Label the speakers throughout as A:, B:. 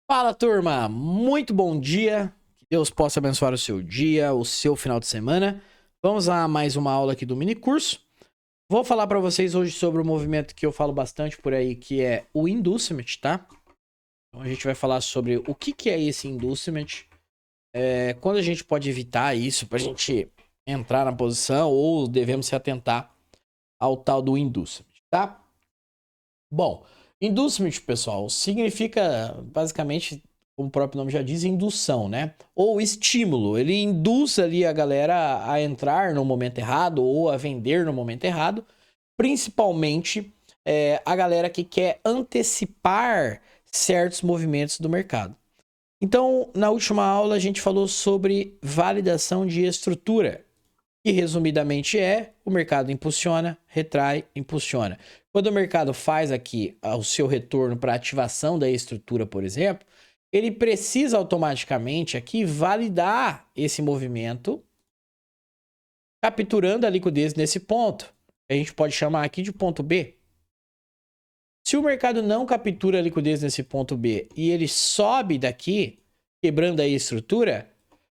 A: Fala, turma! Muito bom dia. Que Deus possa abençoar o seu dia, o seu final de semana. Vamos a mais uma aula aqui do mini curso. Vou falar para vocês hoje sobre o movimento que eu falo bastante por aí, que é o inducement, tá? Então a gente vai falar sobre o que é esse inducement, quando a gente pode evitar isso para a gente entrar na posição ou devemos se atentar ao tal do inducement, tá? Bom, inducement, pessoal, significa basicamente, como o próprio nome já diz, indução, né? Ou estímulo. Ele induz ali a galera a entrar no momento errado ou a vender no momento errado, principalmente a galera que quer antecipar certos movimentos do mercado. Então, na última aula, a gente falou sobre validação de estrutura, que resumidamente o mercado impulsiona, retrai, impulsiona. Quando o mercado faz aqui o seu retorno para ativação da estrutura, por exemplo, ele precisa automaticamente aqui validar esse movimento, capturando a liquidez nesse ponto. A gente pode chamar aqui de ponto B. Se o mercado não captura a liquidez nesse ponto B e ele sobe daqui, quebrando a estrutura,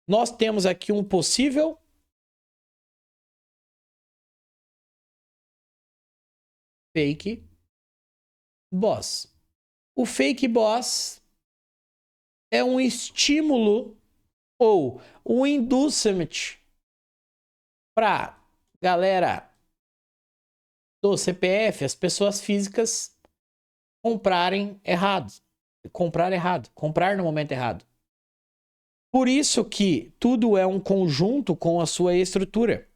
A: nós temos aqui um possível fake boss. O fake boss é um estímulo ou um inducement para galera do CPF, as pessoas físicas comprarem errado, comprar no momento errado. Por isso que tudo é um conjunto com a sua estrutura.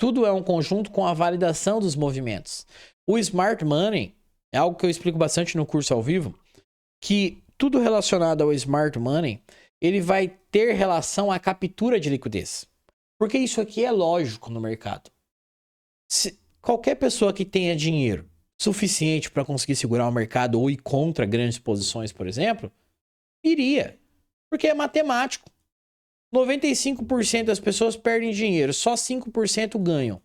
A: Tudo é um conjunto com a validação dos movimentos. O Smart Money é algo que eu explico bastante no curso ao vivo, que tudo relacionado ao Smart Money, ele vai ter relação à captura de liquidez. Porque isso aqui é lógico no mercado. Se qualquer pessoa que tenha dinheiro suficiente para conseguir segurar o mercado ou ir contra grandes posições, por exemplo, iria. Porque é matemático. 95% das pessoas perdem dinheiro, só 5% ganham.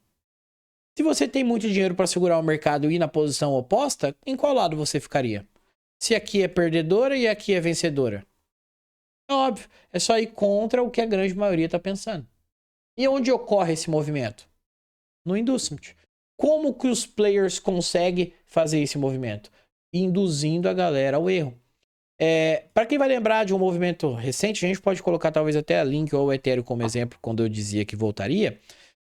A: Se você tem muito dinheiro para segurar o mercado e ir na posição oposta, em qual lado você ficaria? Se aqui é perdedora e aqui é vencedora? É óbvio, é só ir contra o que a grande maioria está pensando. E onde ocorre esse movimento? No inducement. Como que os players conseguem fazer esse movimento? Induzindo a galera ao erro. Para quem vai lembrar de um movimento recente, a gente pode colocar talvez até a Link ou o Ethereum como exemplo, quando eu dizia que voltaria.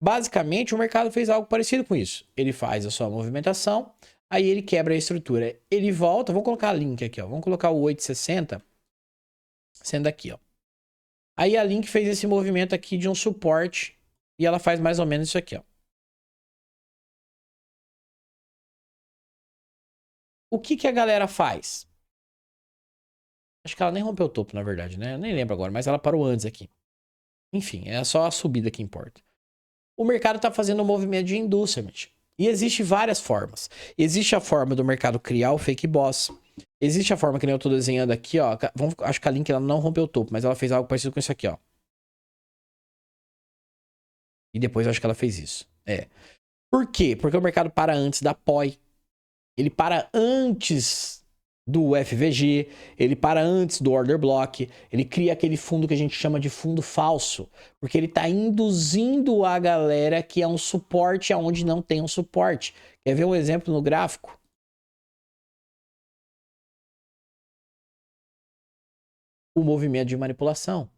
A: Basicamente, o mercado fez algo parecido com isso. Ele faz a sua movimentação, aí ele quebra a estrutura. Ele volta, vamos colocar a Link aqui, ó. Vamos colocar o 860 sendo aqui, ó. Aí a Link fez esse movimento aqui de um suporte e ela faz mais ou menos isso aqui, ó. O que a galera faz? Acho que ela nem rompeu o topo, na verdade, né? Eu nem lembro agora, mas ela parou antes aqui. Enfim, é só a subida que importa. O mercado está fazendo um movimento de inducement. E existe várias formas. Existe a forma do mercado criar o fake boss. Existe a forma que nem eu estou desenhando aqui, ó. Acho que a Link ela não rompeu o topo, mas ela fez algo parecido com isso aqui, ó. E depois eu acho que ela fez isso. Por quê? Porque o mercado para antes da POI. Ele para antes do FVG, ele para antes do order block, ele cria aquele fundo que a gente chama de fundo falso, porque ele está induzindo a galera que é um suporte aonde não tem um suporte. Quer ver um exemplo no gráfico? O movimento de manipulação.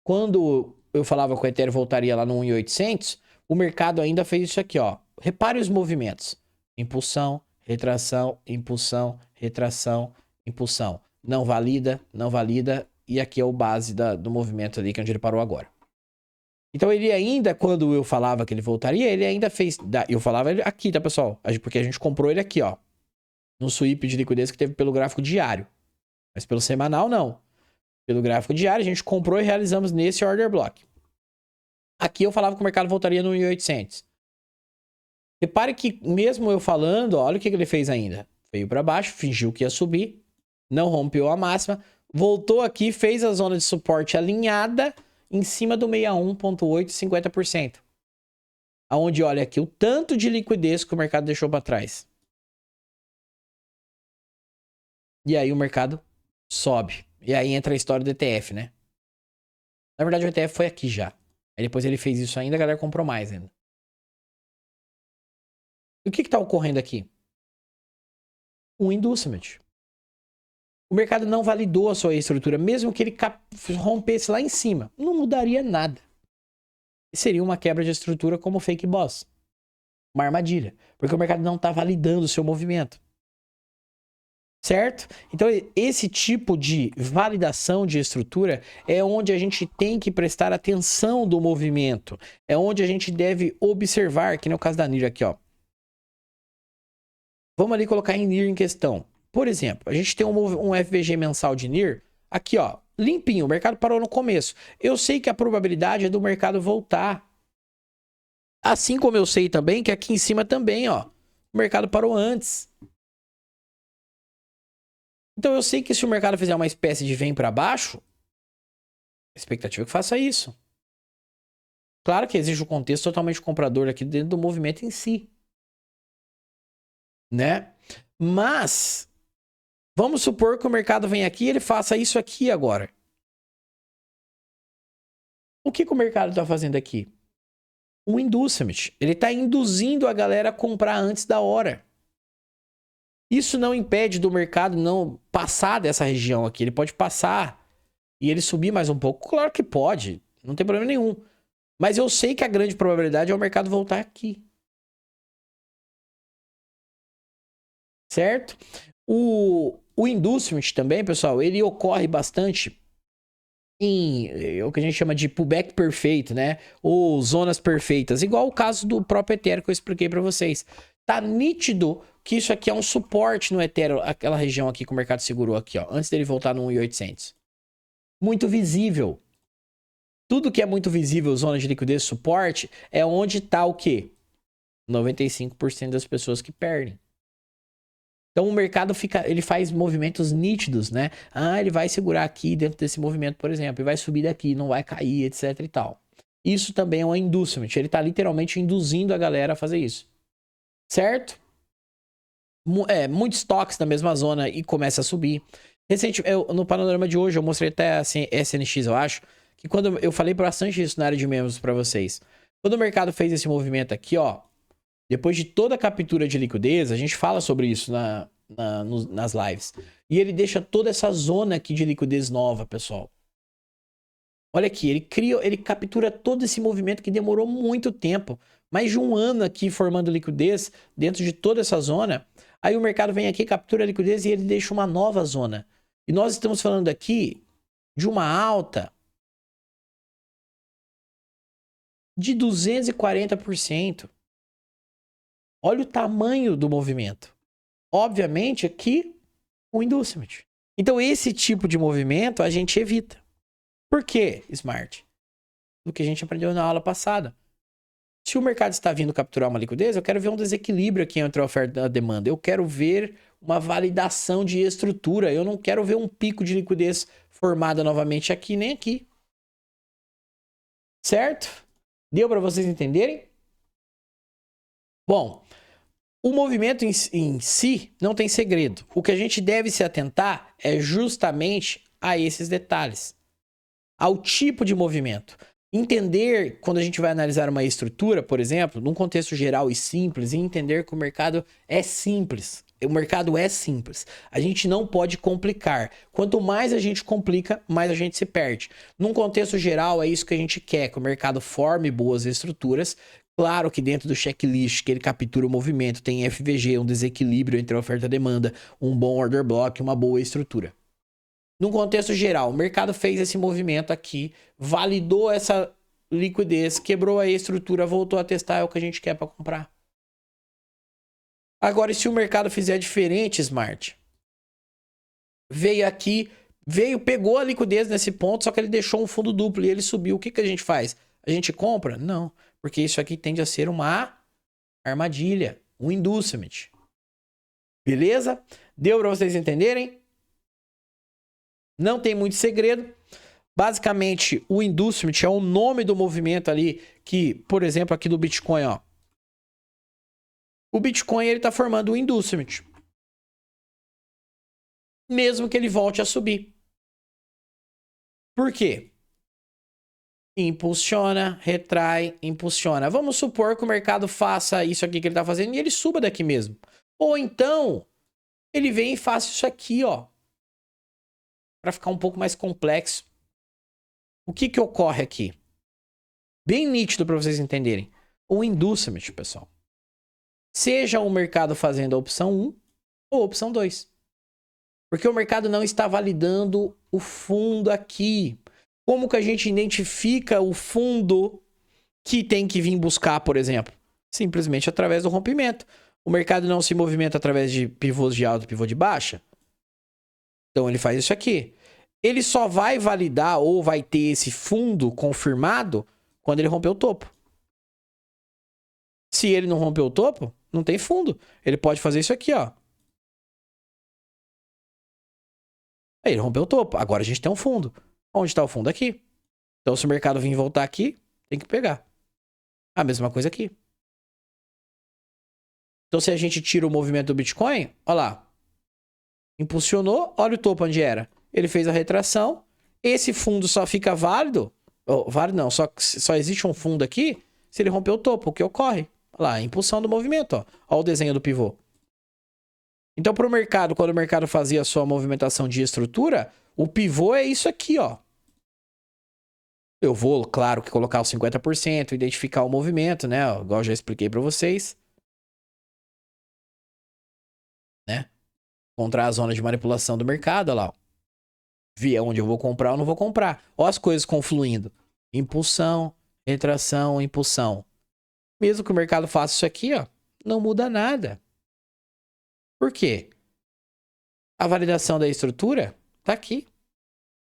A: Quando eu falava que o Ethereum voltaria lá no 1.800, o mercado ainda fez isso aqui, ó. Repare os movimentos. Impulsão, retração, impulsão, retração, impulsão. Não valida, não valida. E aqui é o base do movimento ali, que é onde ele parou agora. Então ele ainda, quando eu falava que ele voltaria, ele ainda fez... Eu falava ele aqui, tá, pessoal? Porque a gente comprou ele aqui, ó. No sweep de liquidez que teve pelo gráfico diário. Mas pelo semanal, não. Pelo gráfico diário, a gente comprou e realizamos nesse order block. Aqui eu falava que o mercado voltaria no 1.800. Repare que mesmo eu falando, olha o que ele fez ainda. Veio para baixo, fingiu que ia subir, não rompeu a máxima, voltou aqui, fez a zona de suporte alinhada em cima do 61.8, 50%. Aonde olha aqui o tanto de liquidez que o mercado deixou para trás. E aí o mercado sobe. E aí entra a história do ETF, né? Na verdade, o ETF foi aqui já. Aí depois ele fez isso ainda, a galera comprou mais ainda. E o que tá ocorrendo aqui? O inducement. O mercado não validou a sua estrutura, mesmo que ele rompesse lá em cima. Não mudaria nada. Seria uma quebra de estrutura como fake boss. Uma armadilha. Porque o mercado não está validando o seu movimento. Certo? Então, esse tipo de validação de estrutura é onde a gente tem que prestar atenção do movimento. É onde a gente deve observar, que no caso da NIR aqui, ó. Vamos ali colocar em NIR em questão. Por exemplo, a gente tem um FVG mensal de NIR, aqui ó, limpinho, o mercado parou no começo. Eu sei que a probabilidade é do mercado voltar. Assim como eu sei também que aqui em cima também, ó, o mercado parou antes. Então eu sei que se o mercado fizer uma espécie de vem para baixo, a expectativa é que faça isso. Claro que existe um contexto totalmente comprador aqui dentro do movimento em si. Né? Mas vamos supor que o mercado vem aqui e ele faça isso aqui agora. O que o mercado está fazendo aqui? Um inducement. Ele está induzindo a galera a comprar antes da hora. Isso não impede do mercado não passar dessa região aqui. Ele pode passar e ele subir mais um pouco. Claro que pode. Não tem problema nenhum. Mas eu sei que a grande probabilidade é o mercado voltar aqui. Certo? O inducement também, pessoal, ele ocorre bastante em o que a gente chama de pullback perfeito, né? Ou zonas perfeitas, igual o caso do próprio Ethereum que eu expliquei para vocês. Tá nítido que isso aqui é um suporte no Ethereum, aquela região aqui que o mercado segurou aqui, ó, antes dele voltar no 1.800. Muito visível. Tudo que é muito visível, zona de liquidez, suporte, é onde tá o quê? 95% das pessoas que perdem. Então o mercado ele faz movimentos nítidos, né? Ah, ele vai segurar aqui dentro desse movimento, por exemplo, e vai subir daqui, não vai cair, etc e tal. Isso também é um inducement. Ele está literalmente induzindo a galera a fazer isso. Certo? Muitos toques na mesma zona e começa a subir. No panorama de hoje, eu mostrei até assim, SNX, eu acho, que quando eu falei bastante isso na área de membros para vocês. Quando o mercado fez esse movimento aqui, ó, depois de toda a captura de liquidez, a gente fala sobre isso nas lives. E ele deixa toda essa zona aqui de liquidez nova, pessoal. Olha aqui, ele captura todo esse movimento que demorou muito tempo. Mais de um ano aqui formando liquidez dentro de toda essa zona. Aí o mercado vem aqui, captura a liquidez e ele deixa uma nova zona. E nós estamos falando aqui de uma alta de 240%. Olha o tamanho do movimento. Obviamente, aqui, o inducement. Então, esse tipo de movimento a gente evita. Por quê, Smart? Do que a gente aprendeu na aula passada. Se o mercado está vindo capturar uma liquidez, eu quero ver um desequilíbrio aqui entre a oferta e a demanda. Eu quero ver uma validação de estrutura. Eu não quero ver um pico de liquidez formada novamente aqui nem aqui. Certo? Deu para vocês entenderem? Bom, o movimento em si não tem segredo. O que a gente deve se atentar é justamente a esses detalhes. Ao tipo de movimento. Entender, quando a gente vai analisar uma estrutura, por exemplo, num contexto geral e simples, e entender que o mercado é simples. O mercado é simples. A gente não pode complicar. Quanto mais a gente complica, mais a gente se perde. Num contexto geral, é isso que a gente quer, que o mercado forme boas estruturas. Claro que dentro do checklist que ele captura o movimento, tem FVG, um desequilíbrio entre a oferta e a demanda, um bom order block, uma boa estrutura. Num contexto geral, o mercado fez esse movimento aqui, validou essa liquidez, quebrou a estrutura, voltou a testar, é o que a gente quer para comprar. Agora, e se o mercado fizer diferente, Smart? Veio aqui, pegou a liquidez nesse ponto, só que ele deixou um fundo duplo e ele subiu. O que a gente faz? A gente compra? Não, porque isso aqui tende a ser uma armadilha, um inducement. Beleza? Deu para vocês entenderem? Não tem muito segredo. Basicamente, o inducement é o nome do movimento ali que, por exemplo, aqui do Bitcoin, ó. O Bitcoin, ele tá formando o inducement. mesmo que ele volte a subir. Por quê? Impulsiona, retrai, impulsiona. Vamos supor que o mercado faça isso aqui que ele está fazendo e ele suba daqui mesmo. Ou então, ele vem e faça isso aqui, ó. Para ficar um pouco mais complexo. O que ocorre aqui? Bem nítido para vocês entenderem. O inducement, pessoal. Seja o mercado fazendo a opção 1 ou a opção 2. Porque o mercado não está validando o fundo aqui. Como que a gente identifica o fundo que tem que vir buscar, por exemplo? Simplesmente através do rompimento. O mercado não se movimenta através de pivôs de alta e pivô de baixa. Então ele faz isso aqui. Ele só vai validar ou vai ter esse fundo confirmado quando ele romper o topo. Se ele não romper o topo, não tem fundo. Ele pode fazer isso aqui, ó. Aí ele rompeu o topo. Agora a gente tem um fundo. Onde está o fundo? Aqui. Então se o mercado vir voltar aqui, tem que pegar. A mesma coisa aqui. Então se a gente tira o movimento do Bitcoin, olha lá. Impulsionou, olha o topo onde era. Ele fez a retração. Esse fundo só fica válido. Válido não, só existe um fundo aqui se ele romper o topo. O que ocorre? Olha lá, a impulsão do movimento. Ó. Olha o desenho do pivô. Então, para o mercado, quando o mercado fazia a sua movimentação de estrutura, o pivô é isso aqui, ó. Eu vou, claro, que colocar os 50%, identificar o movimento, né? Igual eu já expliquei para vocês. Né? Encontrar a zona de manipulação do mercado, olha lá. Ó. Ver onde eu vou comprar ou não vou comprar. Olha as coisas confluindo. Impulsão, retração, impulsão. Mesmo que o mercado faça isso aqui, ó, não muda nada. Por quê? A validação da estrutura tá aqui.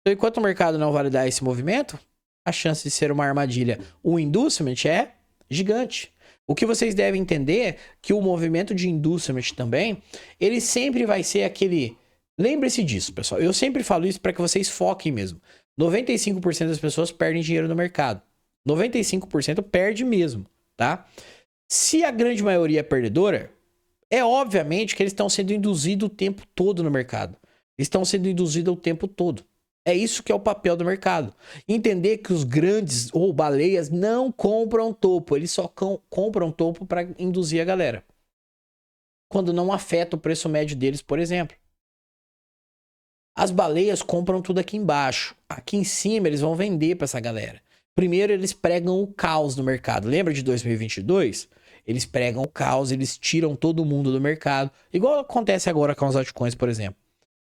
A: Então, enquanto o mercado não validar esse movimento, a chance de ser uma armadilha, o inducement é gigante. O que vocês devem entender é que o movimento de inducement também, ele sempre vai ser aquele... Lembre-se disso, pessoal. Eu sempre falo isso para que vocês foquem mesmo. 95% das pessoas perdem dinheiro no mercado. 95% perde mesmo, tá? Se a grande maioria é perdedora, é obviamente que eles estão sendo induzidos o tempo todo no mercado. Eles estão sendo induzidos o tempo todo. É isso que é o papel do mercado. Entender que os grandes ou baleias não compram topo. Eles só compram topo para induzir a galera. Quando não afeta o preço médio deles, por exemplo. As baleias compram tudo aqui embaixo. Aqui em cima eles vão vender para essa galera. Primeiro eles pregam o caos no mercado. Lembra de 2022? Eles pregam o caos, eles tiram todo mundo do mercado. Igual acontece agora com as altcoins, por exemplo.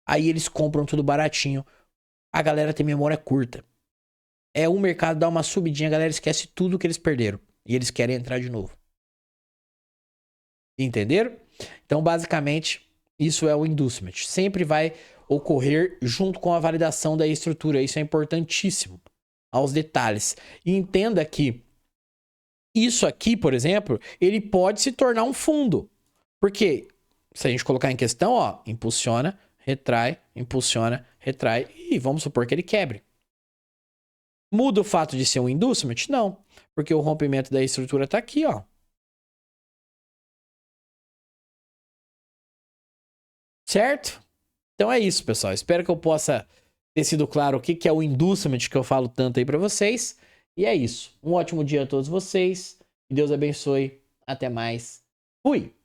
A: Aí eles compram tudo baratinho. A galera tem memória curta. É o mercado dar uma subidinha, a galera esquece tudo que eles perderam. E eles querem entrar de novo. Entenderam? Então, basicamente, isso é o inducement. Sempre vai ocorrer junto com a validação da estrutura. Isso é importantíssimo. Aos detalhes. E entenda que isso aqui, por exemplo, ele pode se tornar um fundo. Porque se a gente colocar em questão, ó, impulsiona, retrai, impulsiona, retrai e vamos supor que ele quebre. Muda o fato de ser um inducement? Não, porque o rompimento da estrutura está aqui, ó. Certo? Então é isso, pessoal. Espero que eu possa ter sido claro o que é o inducement que eu falo tanto aí para vocês. E é isso. Um ótimo dia a todos vocês. Que Deus abençoe. Até mais. Fui!